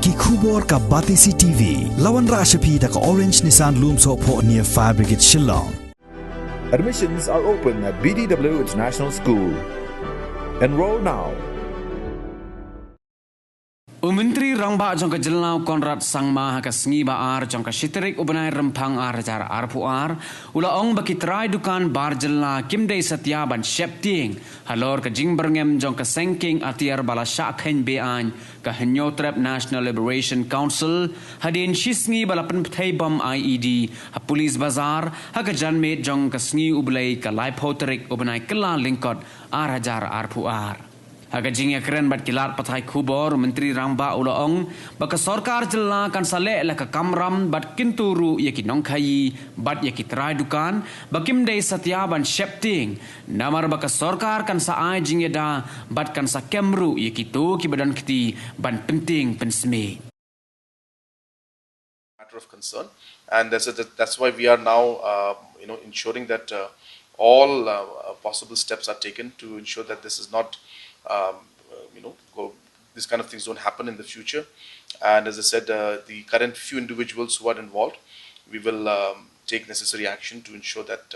ki khubor ka Batisi TV lawan ra shapi da ka Orange Nissan Loomso pho near Fire Brigade Shillong. Admissions are open at BDW International School. Enroll now. Menteri Rangba jangka Jelnau Konrad Sangma haka sengiba ar jangka Shiterik ubenai rempang ar jar arpu ar ula ong baki Trai Dukan bar jelna Kimdei Satya ban Sheptieng halor ke Jingberngem jangka Sengking atiar bala syakhen bean ke Henyotrep National Liberation Council hadin shisngi bala penpthai bom IED ha Police Bazar haka janmet jangka sengi ublai ke Laipoterik ubenai kela lingkot ar hajar arpu ar. Haga jingya keren bat kilat pathai khubor Menteri Rangba ulaong baka Sorkar jelna kan salek la ka kamram bat kinturu yaki nongkai bat yaki Trai Dukan bakim dei Satya ban Sheptieng namar baka Sorkar kan saai Jingïada bat kan sa kemru yaki tu ki badan kiti ban penting pensme. Matter of concern, and that's why we are now ensuring that all possible steps are taken to ensure that this is not these kind of things don't happen in the future. And as I said, the current few individuals who are involved, we will take necessary action to ensure that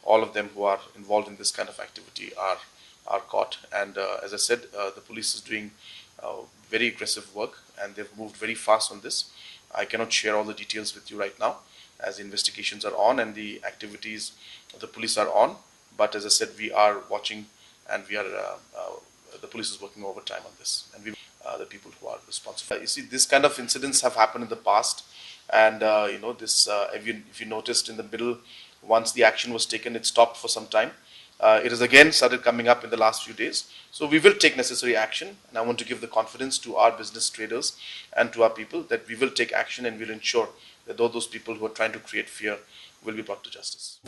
all of them who are involved in this kind of activity are caught. And as I said, the police is doing very aggressive work, and they've moved very fast on this. I cannot share all the details with you right now, as the investigations are on and the activities of the police are on. But as I said, we are watching, and we are the police is working overtime on this, and we the people who are responsible. You see, this kind of incidents have happened in the past, and if you noticed in the middle, once the action was taken, it stopped for some time. It has again started coming up in the last few days. So we will take necessary action, and I want to give the confidence to our business traders and to our people that we will take action and will ensure that all those people who are trying to create fear will be brought to justice.